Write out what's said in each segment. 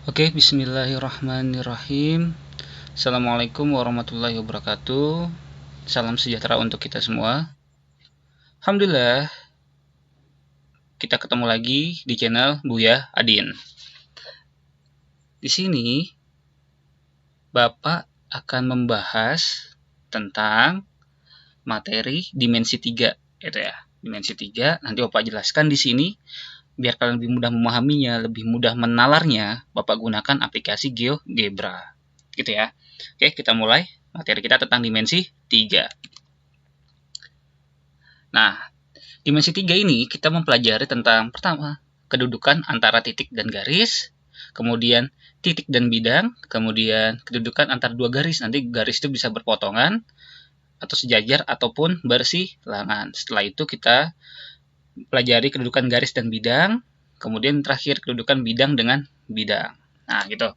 Oke, bismillahirrahmanirrahim. Assalamualaikum warahmatullahi wabarakatuh. Salam sejahtera untuk kita semua. Alhamdulillah, kita ketemu lagi di channel Buya Adin. Di sini, Bapak akan membahas tentang materi dimensi 3, itu ya. Dimensi 3, nanti Bapak jelaskan di sini. Biar kalian lebih mudah memahaminya, lebih mudah menalarnya, Bapak gunakan aplikasi GeoGebra. Gitu ya. Oke, kita mulai. Materi kita tentang dimensi 3. Nah, dimensi 3 ini kita mempelajari tentang pertama, kedudukan antara titik dan garis, kemudian titik dan bidang, kemudian kedudukan antara dua garis. Nanti garis itu bisa berpotongan, atau sejajar, ataupun bersilangan. Setelah itu kita pelajari kedudukan garis dan bidang, kemudian terakhir kedudukan bidang dengan bidang. Nah, gitu.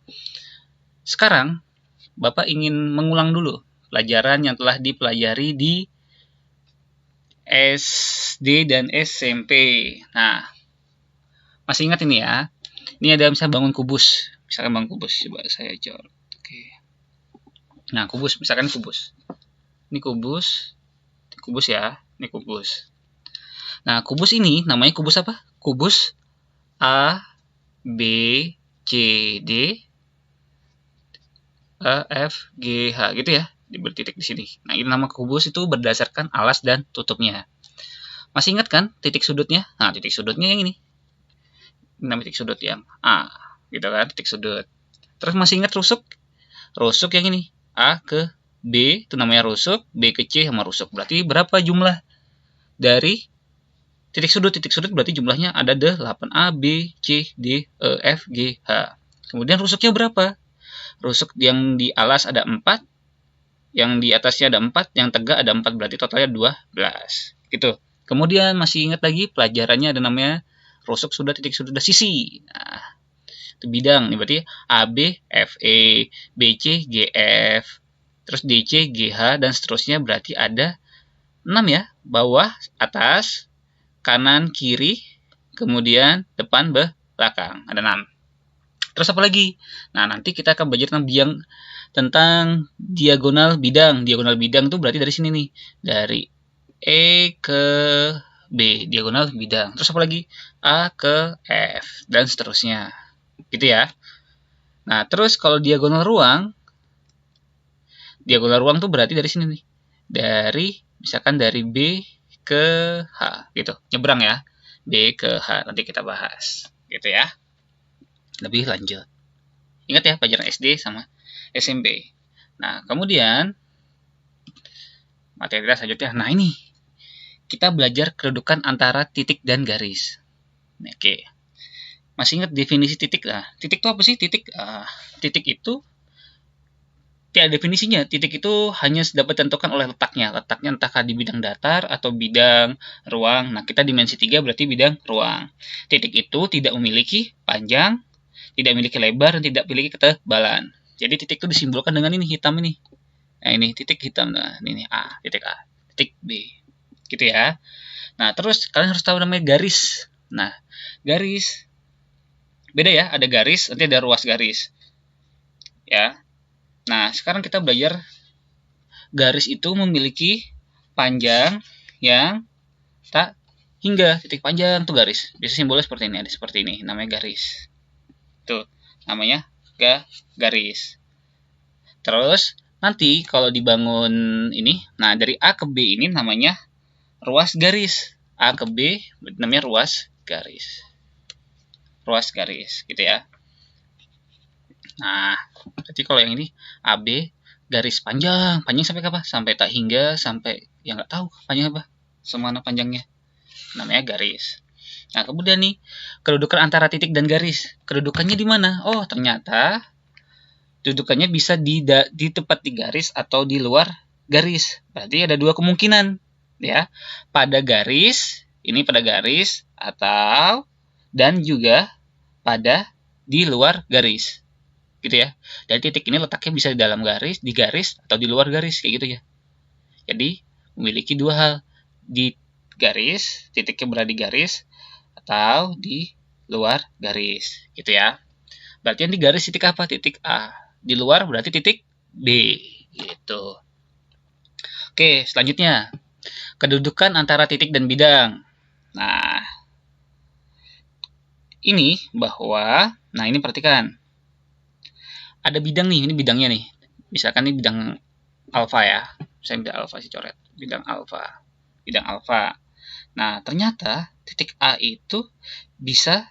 Sekarang, Bapak ingin mengulang dulu pelajaran yang telah dipelajari di SD dan SMP. Nah, masih ingat ini ya? Ini ada misalnya bangun kubus. Misalkan bangun kubus, coba saya coret. Oke. Nah, kubus, misalkan kubus. Ini kubus ya, ini kubus. Nah, kubus ini namanya kubus apa? Kubus A, B, C, D, E, F, G, H, gitu ya. Diberi titik di sini. Nah, ini nama kubus itu berdasarkan alas dan tutupnya. Masih ingat kan titik sudutnya? Nah, titik sudutnya yang ini. Ini nama titik sudut yang A, gitu kan, titik sudut. Terus masih ingat rusuk? Rusuk yang ini. A ke B itu namanya rusuk, B ke C sama rusuk. Berarti berapa jumlah dari titik sudut? Titik sudut berarti jumlahnya ada 8. A, B, C, D, E, F, G, H. Kemudian rusuknya berapa? Rusuk yang di alas ada 4, yang di atasnya ada 4, yang tegak ada 4, berarti totalnya 12. Gitu. Kemudian masih ingat lagi pelajarannya ada namanya rusuk sudah titik sudah sisi. Nah, itu bidang. Ini berarti AB, FE, BC, GF, terus DC, GH, dan seterusnya berarti ada 6 ya. Bawah, atas, kanan, kiri, kemudian depan, belakang. Ada 6. Terus apa lagi? Nah, nanti kita akan belajar tentang diagonal bidang. Diagonal bidang itu berarti dari sini nih. Dari E ke B, diagonal bidang. Terus apa lagi? A ke F, dan seterusnya. Gitu ya. Nah, terus kalau diagonal ruang tuh berarti dari sini nih. Misalkan dari B ke H, gitu. Nyebrang ya. B ke H, nanti kita bahas. Gitu ya. Lebih lanjut. Ingat ya, pelajaran SD sama SMP. Nah, kemudian materi kita selanjutnya. Nah, ini kita belajar kedudukan antara titik dan garis. Oke. Masih ingat definisi titik lah? Titik itu apa sih? Titik itu tidak definisinya. Titik itu hanya dapat ditentukan oleh letaknya. Letaknya entahkah di bidang datar atau bidang ruang. Nah, kita dimensi 3 berarti bidang ruang. Titik itu tidak memiliki panjang, tidak memiliki lebar, dan tidak memiliki ketebalan. Jadi titik itu disimbolkan dengan ini, hitam ini. Nah, ini titik hitam. Nah, ini A, titik A, titik B. Gitu ya. Nah, terus kalian harus tahu namanya garis. Nah, garis beda ya, ada garis, nanti ada ruas garis. Ya. Nah, sekarang kita belajar garis itu memiliki panjang yang tak hingga titik panjang tuh garis. Biasa simbolnya seperti ini, ada seperti ini, namanya garis. Tuh, namanya garis. Terus nanti kalau dibangun ini, nah dari A ke B ini namanya ruas garis. A ke B namanya ruas garis. Ruas garis, gitu ya. Nah, berarti kalau yang ini AB garis panjang sampai apa? Sampai tak hingga, sampai yang nggak tahu panjang apa, semana panjangnya, namanya garis. Nah, kemudian nih kedudukan antara titik dan garis, kedudukannya di mana? Oh, ternyata kedudukannya bisa di tepat di garis atau di luar garis. Berarti ada dua kemungkinan, ya. Pada garis, ini pada garis, atau dan juga pada di luar garis. Gitu ya. Dan titik ini letaknya bisa di dalam garis, di garis, atau di luar garis, kayak gitu ya. Jadi memiliki dua hal, di garis, titiknya berada di garis, atau di luar garis, gitu ya. Berarti yang di garis titik apa? Titik A. Di luar berarti titik B. Gitu. Oke, selanjutnya. Kedudukan antara titik dan bidang. Nah, ini bahwa, nah ini perhatikan. Ada bidang nih, ini bidangnya nih. Misalkan ini bidang alfa ya. Saya bidang alfa sih coret. Bidang alfa. Bidang alfa. Nah, ternyata titik A itu bisa,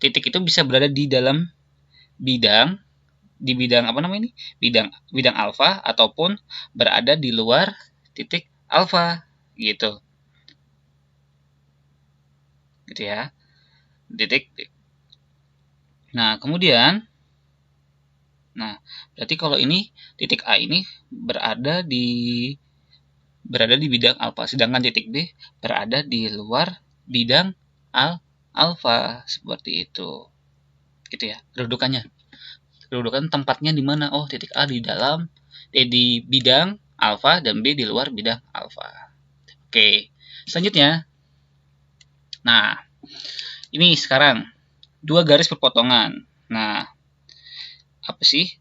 titik itu bisa berada di dalam bidang, di bidang apa namanya ini? Bidang alfa, ataupun berada di luar titik alfa gitu. Gitu ya. Titik. Nah, kemudian, nah, berarti kalau ini titik A ini berada di bidang alfa, sedangkan titik B berada di luar bidang alfa, seperti itu. Gitu ya, kedudukannya. Kedudukan tempatnya di mana? Oh, titik A di dalam di bidang alfa dan B di luar bidang alfa. Oke. Selanjutnya. Nah, ini sekarang dua garis berpotongan. Nah, apa sih?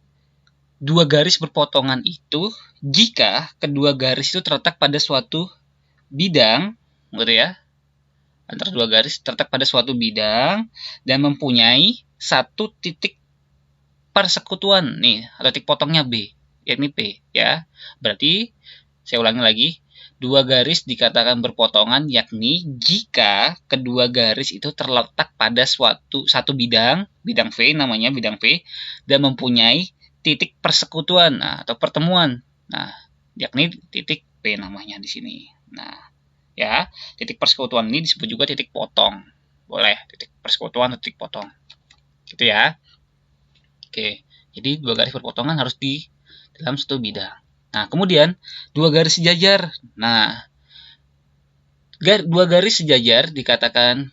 Dua garis berpotongan itu jika kedua garis itu terletak pada suatu bidang, gitu ya. Antara dua garis terletak pada suatu bidang dan mempunyai satu titik persekutuan nih, atau titik potongnya B, yakni P ya. Berarti saya ulangi lagi, dua garis dikatakan berpotongan yakni jika kedua garis itu terletak pada satu bidang V namanya bidang V, dan mempunyai titik persekutuan, nah, atau pertemuan. Nah, yakni titik P namanya di sini. Nah, ya, titik persekutuan ini disebut juga titik potong. Boleh, titik persekutuan atau titik potong. Gitu ya. Oke, jadi dua garis berpotongan harus di dalam satu bidang. Nah, kemudian dua garis sejajar. Nah, dua garis sejajar dikatakan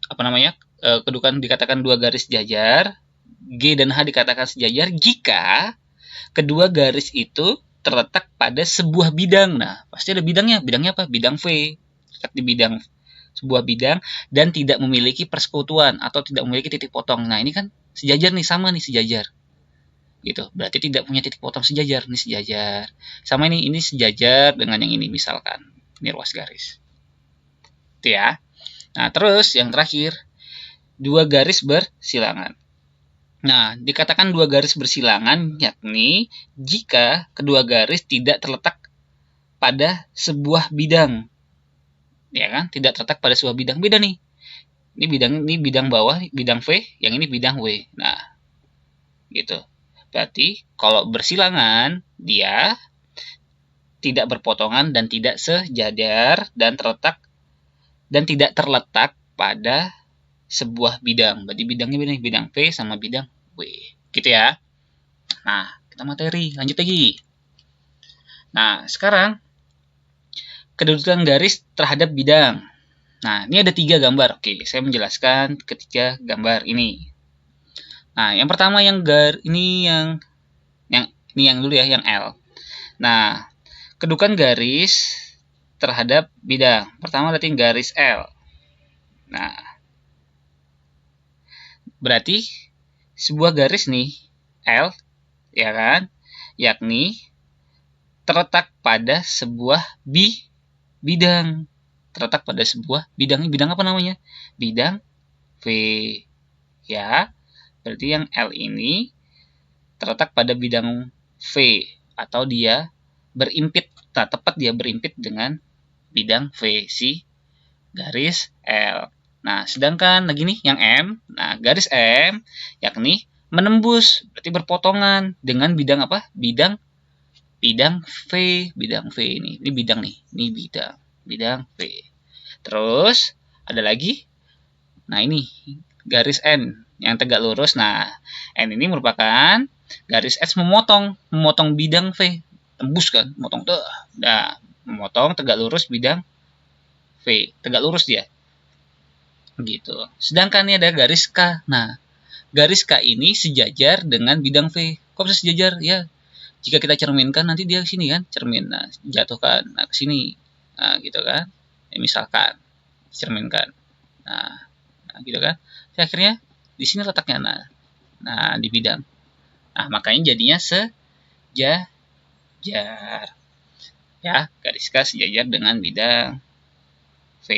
apa namanya? Kedudukan dikatakan dua garis sejajar. G dan H dikatakan sejajar jika kedua garis itu terletak pada sebuah bidang. Nah, pasti ada bidangnya. Bidangnya apa? Bidang V. Terletak di bidang sebuah bidang dan tidak memiliki persekutuan atau tidak memiliki titik potong. Nah, ini kan sejajar nih, sama nih sejajar. Gitu. Berarti tidak punya titik potong sejajar, ini sejajar. Sama ini sejajar dengan yang ini misalkan. Ini ruas garis. Itu ya. Nah, terus yang terakhir, dua garis bersilangan. Nah, dikatakan dua garis bersilangan yakni jika kedua garis tidak terletak pada sebuah bidang. Ya kan? Tidak terletak pada sebuah bidang. Beda nih. Ini bidang bawah, bidang V, yang ini bidang W. Nah, gitu. Berarti kalau bersilangan dia tidak berpotongan dan tidak sejajar dan tidak terletak pada sebuah bidang. Berarti bidangnya bidang V sama bidang W. Gitu ya. Nah, kita materi. Lanjut lagi. Nah, sekarang kedudukan garis terhadap bidang. Nah, ini ada 3 gambar. Oke, saya menjelaskan ketiga gambar ini. Nah, yang pertama ini yang dulu ya, yang L. Nah, kedudukan garis terhadap bidang. Pertama berarti garis L. Nah, berarti sebuah garis nih L, ya kan? Yakni terletak pada sebuah bidang. Terletak pada sebuah bidang. Bidang apa namanya? Bidang V. Ya. Berarti yang L ini terletak pada bidang V atau dia berimpit. Nah, tepat dia berimpit dengan bidang V si garis L. Nah, sedangkan lagi nih yang M. Nah, garis M yakni menembus, berarti berpotongan dengan bidang apa? Bidang V, bidang V ini. Ini bidang nih. Ini bidang V. Terus ada lagi. Nah, ini garis N yang tegak lurus. Nah, N ini merupakan garis S memotong bidang V. Tembus kan, memotong tuh. Nah, memotong tegak lurus bidang V. Tegak lurus dia. Gitu. Sedangkan ini ada garis K. Nah, garis K ini sejajar dengan bidang V. Kok bisa sejajar? Ya, jika kita cerminkan nanti dia ke sini kan, cermin. Nah, jatuhkan. Nah, ke sini. Nah, gitu kan. Ya, misalkan cerminkan. Nah, gitu kan. Jadi, akhirnya di sini letaknya. Nah, Nah, di bidang. Nah, makanya jadinya sejajar. Ya, garis K sejajar dengan bidang V.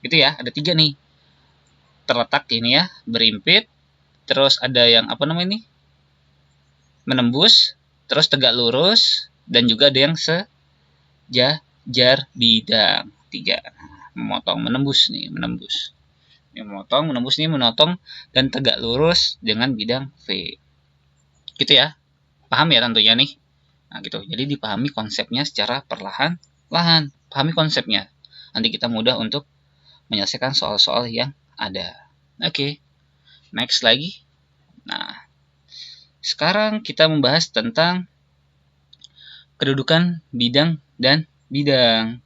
Gitu ya, ada 3 nih. Terletak ini ya, berimpit, terus ada yang apa namanya ini? Menembus, terus tegak lurus, dan juga ada yang sejajar bidang. 3. Memotong, menembus nih, menembus. Ini memotong, menembus nih, menotong, dan tegak lurus dengan bidang V. Gitu ya. Paham ya tentunya nih. Nah, gitu. Jadi dipahami konsepnya secara perlahan-lahan. Pahami konsepnya. Nanti kita mudah untuk menyelesaikan soal-soal yang ada. Oke. Next lagi. Nah, sekarang kita membahas tentang kedudukan bidang dan bidang.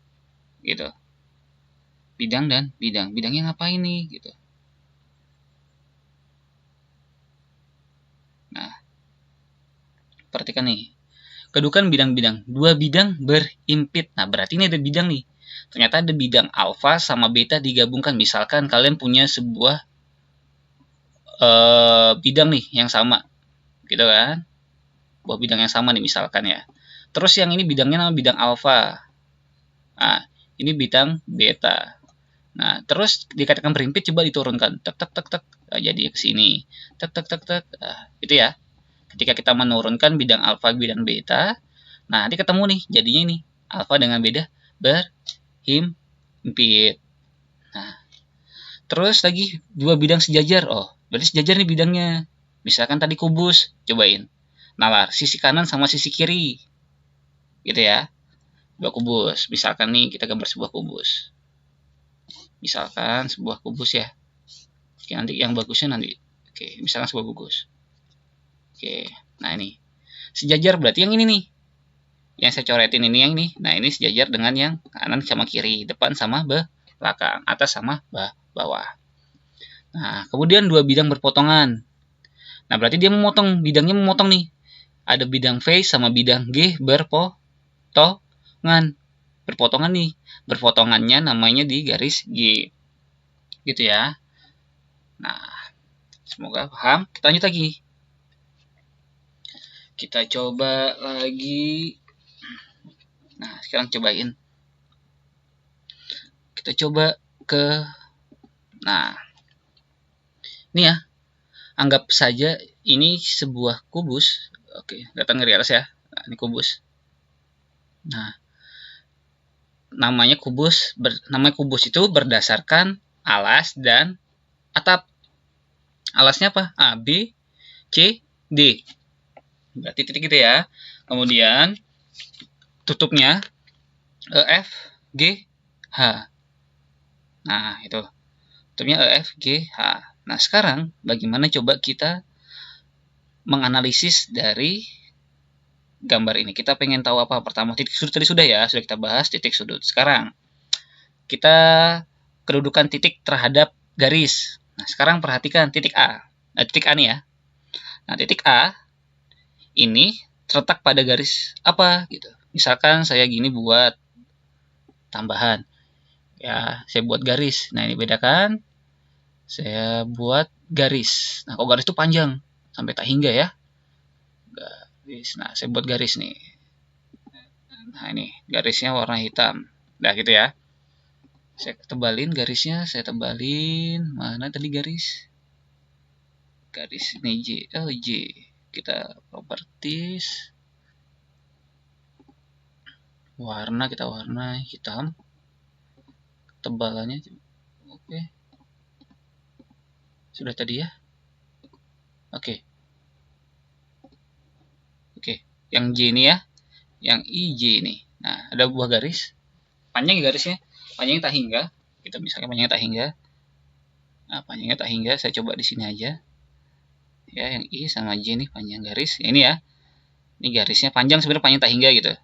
Gitu. Bidang dan bidang. Bidangnya ngapain nih? Gitu. Nah, perhatikan nih. Kedudukan bidang-bidang. Dua bidang berimpit. Nah, berarti ini ada bidang nih. Ternyata ada bidang alfa sama beta digabungkan. Misalkan kalian punya sebuah bidang nih yang sama. Gitu kan? Buah bidang yang sama nih misalkan ya. Terus yang ini bidangnya nama bidang alfa. Nah, ini bidang beta. Nah, terus dikatakan berimpit coba diturunkan. Tek tek tek tek. Nah, jadi ke sini. Tek tek tek tek. Nah, itu ya. Ketika kita menurunkan bidang alfa bidang beta, nah nanti ketemu nih jadinya ini alfa dengan beta berhimpit. Nah, terus lagi dua bidang sejajar. Oh, berarti sejajar nih bidangnya. Misalkan tadi kubus, cobain. Nalar sisi kanan sama sisi kiri. Gitu ya. Dua kubus. Misalkan nih kita gambar sebuah kubus. Misalkan sebuah kubus ya. Oke, nanti yang bagusnya nanti. Oke, misalkan sebuah kubus. Oke, nah ini. Sejajar berarti yang ini nih. Yang saya coretin ini yang ini. Nah, ini sejajar dengan yang kanan sama kiri, depan sama belakang, atas sama bawah. Nah, kemudian dua bidang berpotongan. Nah, berarti dia memotong, bidangnya memotong nih. Ada bidang V sama bidang G berpotongan. Berpotongan nih. Berpotongannya namanya di garis G. Gitu ya. Nah, semoga paham. Kita lanjut lagi. Kita coba lagi. Nah, sekarang cobain. Kita coba ke. Nah, ini ya. Anggap saja ini sebuah kubus. Oke, datang dari atas ya. Nah, ini kubus. Nah, namanya kubus itu berdasarkan alas dan atap. Alasnya apa? A, B, C, D. Berarti titik gitu ya. Kemudian tutupnya E, F, G, H. Nah, itu. Tutupnya E, F, G, H. Nah, sekarang bagaimana coba kita menganalisis dari gambar ini? Kita pengen tahu apa? Pertama, titik sudut tadi sudah ya, sudah kita bahas titik sudut. Sekarang kita kedudukan titik terhadap garis. Nah, sekarang perhatikan titik A. Nah, titik A nih ya. Nah, titik A ini terletak pada garis apa gitu. Misalkan saya gini buat tambahan. Ya, saya buat garis. Nah, ini bedakan. Saya buat garis. Nah, kalau garis itu panjang sampai tak hingga ya. Garis. Nah, saya buat garis nih. Nah, ini garisnya warna hitam. Nah, gitu ya. Saya tebalin garisnya, saya tebalin. Mana tadi garis? Garis ini J. Oh, J. Kita properties. Warna kita warna hitam. Tebalannya oke. Sudah tadi ya. Oke. Oke. Yang J ini ya. Yang IJ ini. Nah, ada buah garis. Panjang ya garisnya. Panjangnya tak hingga. Kita misalkan panjangnya tak hingga. Nah, panjangnya tak hingga. Saya coba di sini aja. Ya, yang I sama J ini panjang garis. Ini ya. Ini garisnya panjang sebenarnya panjang tak hingga gitu.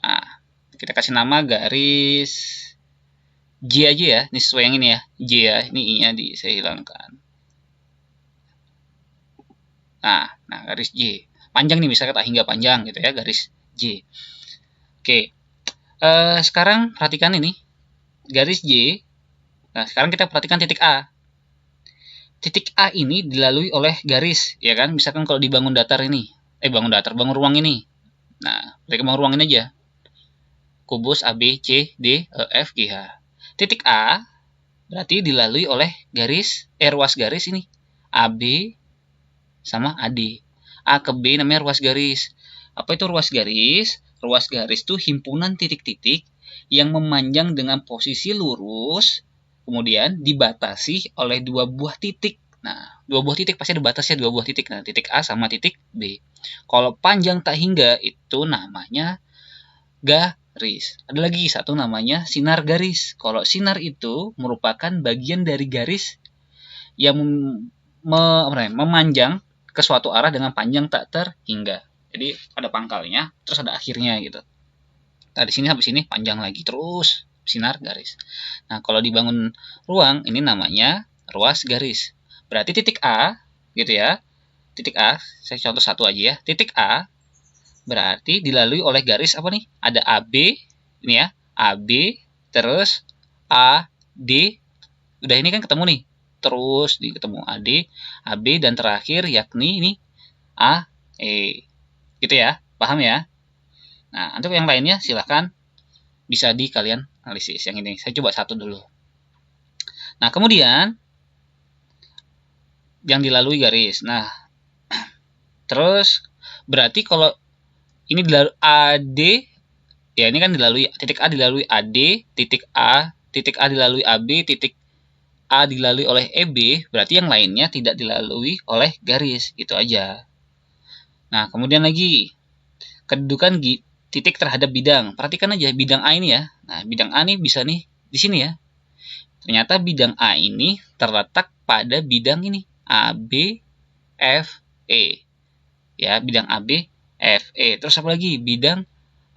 Nah, kita kasih nama garis J aja ya. Ini sesuai yang ini ya. J ya. Ini I-nya saya hilangkan. Nah, garis J. Panjang nih misalnya tak hingga panjang gitu ya garis J. Oke. Sekarang perhatikan ini garis J. Nah, sekarang kita perhatikan titik A. titik A ini dilalui oleh garis, ya kan? Misalkan kalau dibangun datar ini, bangun ruang ini. Nah, dari bangun ruang ini aja. Kubus A, B, C, D, E, F, G, H. Titik A berarti dilalui oleh ruas garis ini. AB sama AD. A ke B namanya ruas garis. Apa itu ruas garis? Ruas garis itu himpunan titik-titik yang memanjang dengan posisi lurus, kemudian dibatasi oleh dua buah titik. Nah, dua buah titik pasti ada batasnya dua buah titik. Nah, titik A sama titik B. Kalau panjang tak hingga itu namanya garis. Ada lagi satu namanya sinar garis. Kalau sinar itu merupakan bagian dari garis yang memanjang ke suatu arah dengan panjang tak terhingga. Jadi ada pangkalnya, terus ada akhirnya gitu. Nah, di sini sampai sini panjang lagi terus sinar garis. Nah, kalau dibangun ruang ini namanya ruas garis. Berarti titik A gitu ya. Titik A, saya contoh satu aja ya. Titik A berarti dilalui oleh garis apa nih? Ada AB ini ya. AB terus AD. Udah ini kan ketemu nih. Terus ketemu AD, AB dan terakhir yakni ini AE. Gitu ya. Paham ya? Nah, untuk yang lainnya silahkan bisa di kalian analisis. Yang ini saya coba satu dulu. Nah, kemudian yang dilalui garis. Nah, terus berarti kalau ini dilalui AD, ya ini kan dilalui titik A dilalui AD, titik A dilalui AB, titik A dilalui oleh EB, berarti yang lainnya tidak dilalui oleh garis. Gitu aja. Nah, kemudian lagi kedudukan titik terhadap bidang. Perhatikan aja bidang A ini ya. Nah, bidang A nih bisa nih di sini ya. Ternyata bidang A ini terletak pada bidang ini. AB, F, E. Ya, bidang AB, F, E. Terus apa lagi? Bidang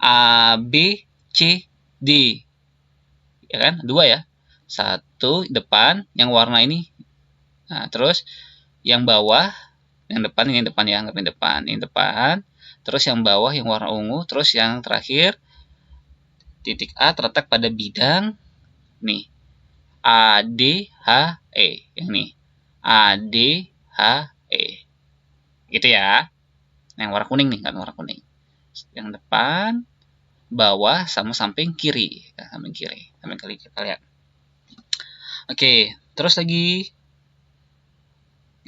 A, B, C, D. Ya kan? Dua ya. Satu depan, yang warna ini. Nah, terus yang bawah, yang depan ini depan ya, anggap ini depan. Ini depan. Terus yang bawah yang warna ungu. Terus yang terakhir, titik A terletak pada bidang nih. A, D, H, E. Yang nih. A, D, H, E. Gitu ya. Yang warna kuning nih, kan warna kuning. Yang depan, bawah, sama samping kiri. Nah, samping kiri. Samping kiri kita lihat. Oke, terus lagi.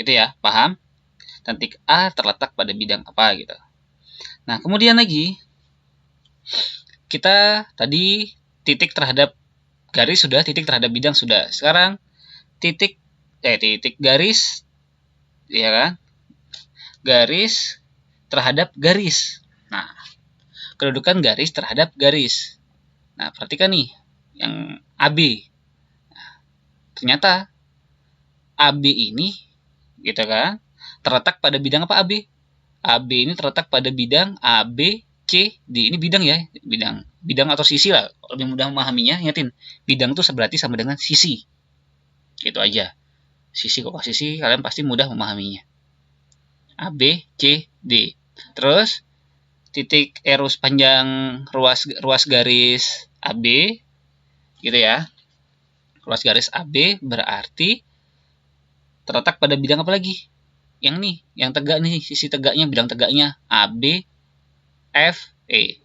Gitu ya, paham? Titik A terletak pada bidang apa gitu. Nah, kemudian lagi. Kita tadi titik terhadap garis sudah, titik terhadap bidang sudah. Sekarang titik garis, ya kan? Garis terhadap garis. Nah, kedudukan garis terhadap garis. Nah, perhatikan nih yang AB. Nah, ternyata AB ini gitu kan terletak pada bidang apa AB? AB ini terletak pada bidang AB, C, D. Ini bidang ya, bidang atau sisi lah. Kalau lebih mudah memahaminya, ingatin bidang itu berarti sama dengan sisi. Gitu aja. Sisi kok sisi kalian pasti mudah memahaminya. A, B, C, D. Terus titik arrow panjang ruas garis AB gitu ya. Ruas garis AB berarti terletak pada bidang apa lagi? Yang nih, yang tegak nih, sisi tegaknya, bidang tegaknya AB, F, E.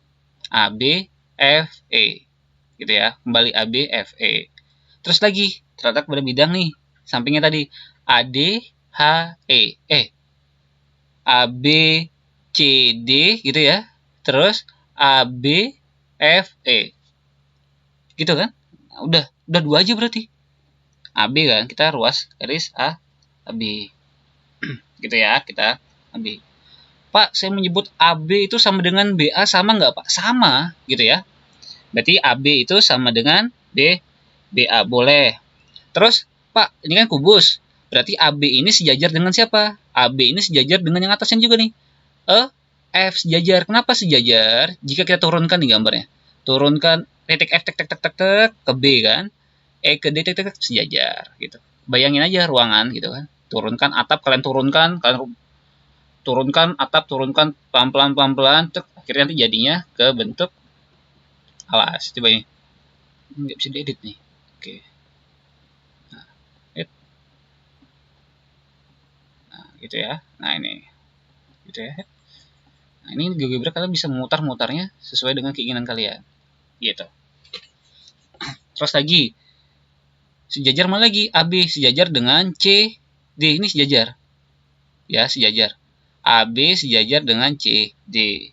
AB, F, E. Gitu ya. Kembali AB, F, E. Terus lagi terletak pada bidang nih, sampingnya tadi AD, H, E. A, B, C, D gitu ya. Terus A, B, F, E. Gitu kan? Udah dua aja berarti. A, B kan, kita ruas garis A, B. Gitu ya, kita A, B. Pak, saya menyebut AB itu sama dengan BA sama nggak, Pak? Sama, gitu ya. Berarti AB itu sama dengan BA, boleh. Terus, Pak, ini kan kubus. Berarti AB ini sejajar dengan siapa? AB ini sejajar dengan yang atasnya juga nih. F sejajar. Kenapa sejajar? Jika kita turunkan di gambarnya. Turunkan titik F tek tek tek tek tek ke B kan. E ke D tek tek sejajar gitu. Bayangin aja ruangan gitu kan. Turunkan atap, kalian turunkan atap, turunkan pelan-pelan pelan-pelan, akhirnya nanti jadinya ke bentuk alas. Coba ini. Nggak bisa diedit nih. Oke. Nah, gitu ya. Nah ini gitu ya. Nah ini GeoGebra kalian bisa memutar-mutarnya sesuai dengan keinginan kalian gitu. Terus lagi sejajar mana lagi? AB sejajar dengan C D, ini sejajar ya, sejajar. AB sejajar dengan C D.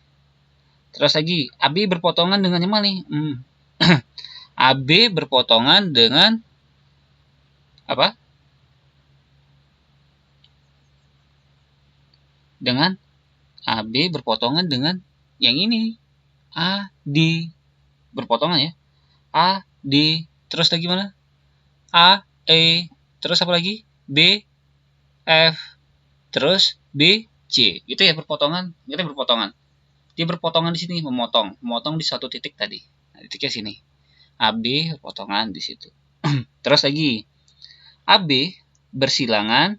Terus lagi AB berpotongan dengan yang mana nih? AB berpotongan dengan apa? Dengan AB berpotongan dengan yang ini, AD berpotongan ya, AD. Terus lagi mana? A, E, terus apa lagi? B, F, terus B, C. Itu ya berpotongan, itu berpotongan. Dia berpotongan di sini, memotong di satu titik tadi. Nah, titiknya sini. AB berpotongan di situ. Terus lagi AB bersilangan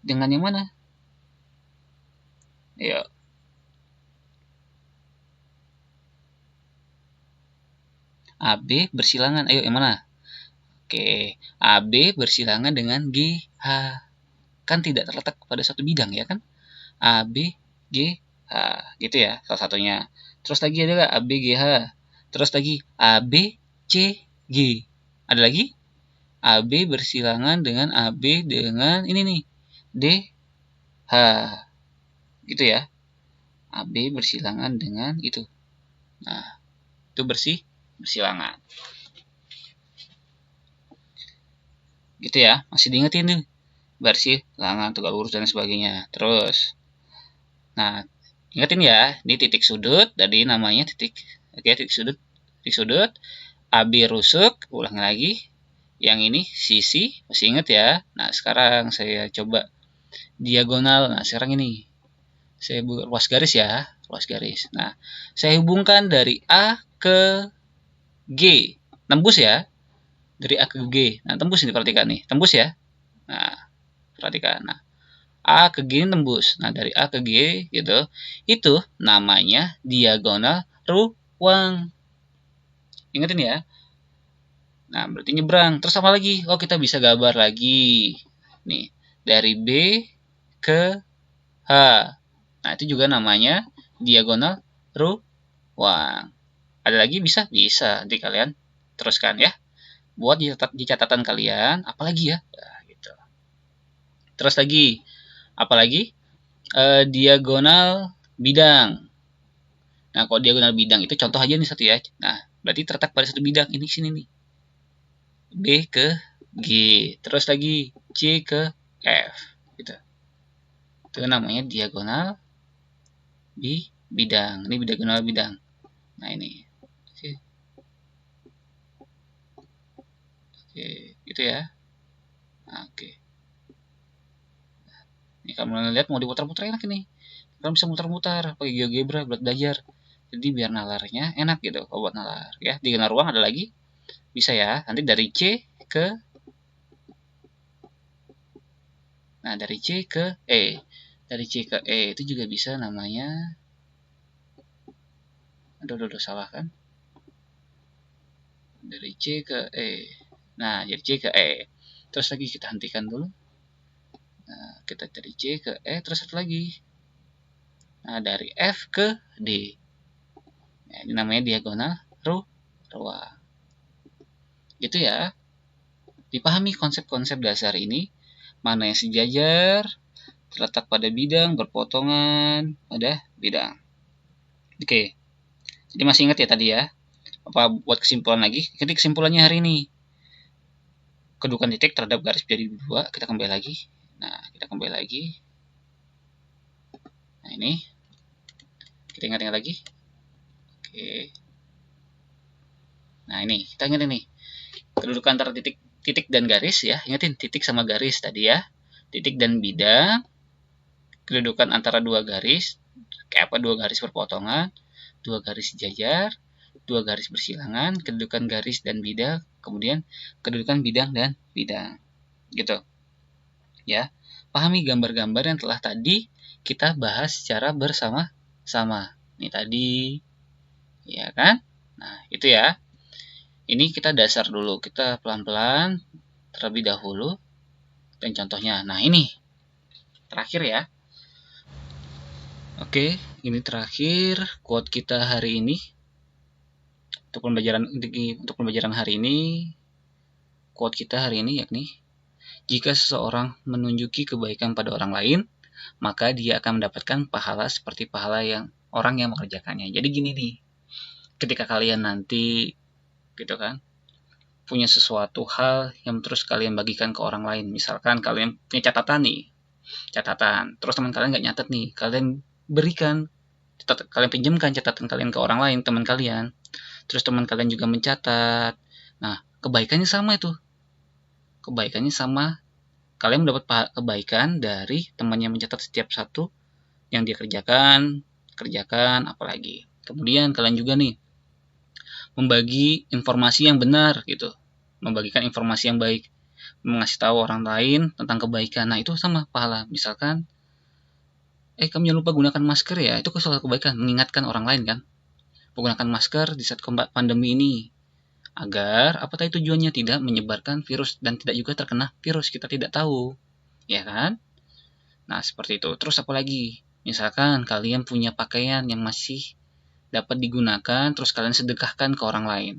dengan yang mana? Ayo. AB bersilangan, ayo yang mana? Oke, AB bersilangan dengan GH. Kan tidak terletak pada satu bidang ya kan? AB, GH, gitu ya salah satunya. Terus lagi ada AB, GH. Terus lagi AB, CG. Ada lagi? AB bersilangan dengan AB dengan ini nih, DH. Gitu ya. AB bersilangan dengan itu. Nah, itu bersilangan. Gitu ya, masih diingetin tuh. Bersilangan, tegak lurus dan sebagainya. Terus, nah, ingetin ya, ini titik sudut, tadi namanya titik, oke, titik sudut, AB rusuk, ulangi lagi. Yang ini sisi, masih inget ya. Nah, sekarang saya coba diagonal. Nah, sekarang ini saya luas garis ya, luas garis. Nah, saya hubungkan dari A ke G, tembus ya, dari A ke G. Nah, tembus ini, perhatikan nih, tembus ya. Nah, perhatikan. Nah, A ke G tembus. Nah, dari A ke G gitu, itu namanya diagonal ruang. Ingetin ya. Nah, berarti nyebrang. Terus apa lagi? Oh, kita bisa gambar lagi. Nih, dari B ke H. Nah, itu juga namanya diagonal ruang. Ada lagi bisa? Bisa. Nanti kalian teruskan ya. Buat di catatan kalian, apalagi ya? Nah, gitu. Terus lagi, apalagi? Diagonal bidang. Nah, kalau diagonal bidang itu contoh aja nih satu ya. Nah, berarti terletak pada satu bidang. Ini sini nih. B ke G. Terus lagi C ke F. Gitu. Itu namanya diagonal bidang. Ini diagonal bidang. Nah, ini. Oke, gitu ya. Nah, oke. Ini kamu lihat mau diputar-putar enak ini. Kamu bisa mutar-mutar pakai GeoGebra buat belajar. Jadi biar nalarnya enak gitu kalau buat nalar ya. Di diagonal ruang ada lagi. Bisa ya. Nanti dari C ke dari C ke E. Dari C ke E itu juga bisa namanya. Aduh, salah kan? Dari C ke E. Nah, dari C ke E. Terus lagi kita hentikan dulu. Nah, kita dari C ke E, terus satu lagi. Nah, dari F ke D. Nah, ini namanya diagonal ruang. Gitu ya. Dipahami konsep-konsep dasar ini. Mana yang sejajar, terletak pada bidang, berpotongan pada bidang. Oke. Jadi masih ingat ya tadi ya? Apa buat kesimpulan lagi? Jadi kesimpulannya hari ini. Kedudukan titik terhadap garis jadi 2. Kita kembali lagi. Nah, kita kembali lagi. Nah, ini. Kita ingat-ingat lagi. Oke. Nah, ini. Kita ingat ini. Kedudukan antara titik dan garis ya. Ingatin titik sama garis tadi ya. Titik dan bidang. Kedudukan antara dua garis. Kayak apa? Dua garis berpotongan. Dua garis sejajar. Dua garis bersilangan. Kedudukan garis dan bidang. Kemudian kedudukan bidang dan bidang. Gitu. Ya. Pahami gambar-gambar yang telah tadi kita bahas secara bersama-sama. Ini tadi. Ya kan? Nah, itu ya. Ini kita dasar dulu. Kita pelan-pelan terlebih dahulu. Dan contohnya. Nah, ini. Terakhir ya. Oke, ini terakhir quote kita hari ini. Untuk pembelajaran hari ini, quote kita hari ini yakni, jika seseorang menunjuki kebaikan pada orang lain, maka dia akan mendapatkan pahala seperti pahala orang yang mengerjakannya. Jadi gini nih, ketika kalian nanti gitu kan punya sesuatu hal yang terus kalian bagikan ke orang lain, misalkan kalian punya catatan, terus teman kalian nggak nyatet nih, kalian berikan, kalian pinjamkan catatan kalian ke orang lain, teman kalian, terus teman kalian juga mencatat. Nah, kebaikannya sama, kalian mendapat kebaikan dari teman yang mencatat setiap satu yang dia kerjakan apalagi. Kemudian kalian juga nih membagi informasi yang benar gitu, membagikan informasi yang baik, mengasih tahu orang lain tentang kebaikan. Nah, itu sama pahala. Misalkan kamu jangan lupa gunakan masker ya, itu suatu kebaikan, mengingatkan orang lain kan, menggunakan masker di saat pandemi ini, agar apa tadi tujuannya, tidak menyebarkan virus dan tidak juga terkena virus, kita tidak tahu, ya kan? Nah, seperti itu. Terus apa lagi? Misalkan kalian punya pakaian yang masih dapat digunakan, terus kalian sedekahkan ke orang lain.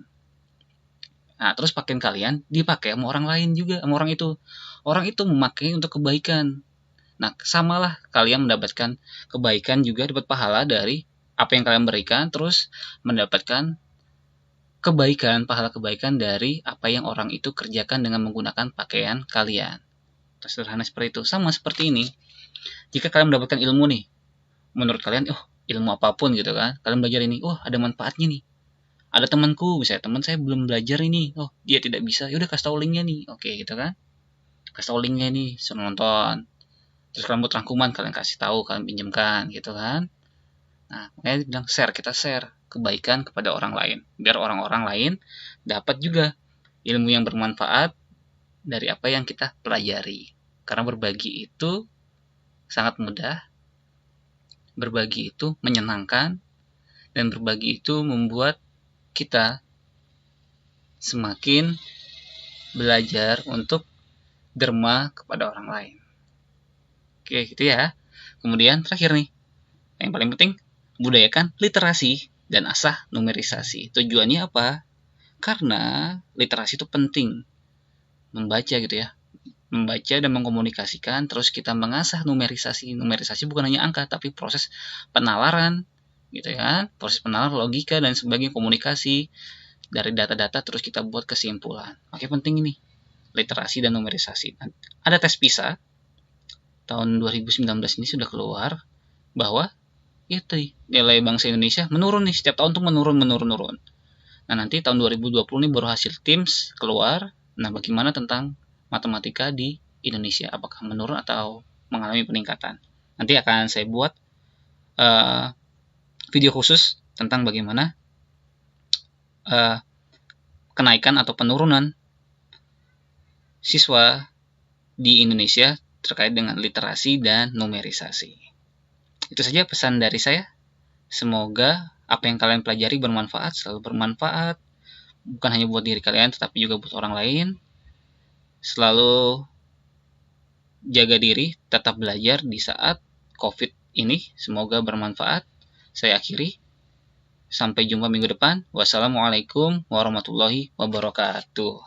Nah, terus pakaian kalian dipakai sama orang lain juga, sama orang itu. Orang itu memakai untuk kebaikan. Nah, samalah kalian mendapatkan kebaikan juga, dapat pahala dari apa yang kalian berikan, terus mendapatkan pahala kebaikan dari apa yang orang itu kerjakan dengan menggunakan pakaian kalian. Sederhana seperti itu. Sama seperti ini. Jika kalian mendapatkan ilmu nih, menurut kalian, ilmu apapun gitu kan, kalian belajar ini, ada manfaatnya nih. Ada temanku, misalnya teman saya belum belajar ini, dia tidak bisa, yaudah kasih tahu linknya nih, oke gitu kan, kasih tahu linknya nih, suruh nonton, terus kalian buat rangkuman, kalian kasih tahu, kalian pinjamkan gitu kan. Nah, makanya bilang kita share kebaikan kepada orang lain, biar orang-orang lain dapat juga ilmu yang bermanfaat dari apa yang kita pelajari. Karena berbagi itu sangat mudah, berbagi itu menyenangkan, dan berbagi itu membuat kita semakin belajar untuk derma kepada orang lain. Oke, gitu ya. Kemudian terakhir nih, yang paling penting, budayakan literasi dan asah numerisasi. Tujuannya apa? Karena literasi itu penting, membaca gitu ya, membaca dan mengkomunikasikan, terus kita mengasah numerisasi. Numerisasi bukan hanya angka, tapi proses penalaran gitu ya, proses penalaran logika dan sebagainya, komunikasi dari data-data, terus kita buat kesimpulan. Oke, penting ini literasi dan numerisasi. Ada tes PISA tahun 2019 ini sudah keluar bahwa itu nilai bangsa Indonesia menurun nih, setiap tahun tuh menurun. Nah, nanti tahun 2020 ini baru hasil TIMSS keluar. Nah, bagaimana tentang matematika di Indonesia? Apakah menurun atau mengalami peningkatan? Nanti akan saya buat video khusus tentang bagaimana kenaikan atau penurunan siswa di Indonesia terkait dengan literasi dan numerisasi. Itu saja pesan dari saya. Semoga apa yang kalian pelajari bermanfaat, selalu bermanfaat, bukan hanya buat diri kalian, tetapi juga buat orang lain. Selalu jaga diri, tetap belajar di saat COVID ini. Semoga bermanfaat. Saya akhiri. Sampai jumpa minggu depan. Wassalamualaikum warahmatullahi wabarakatuh.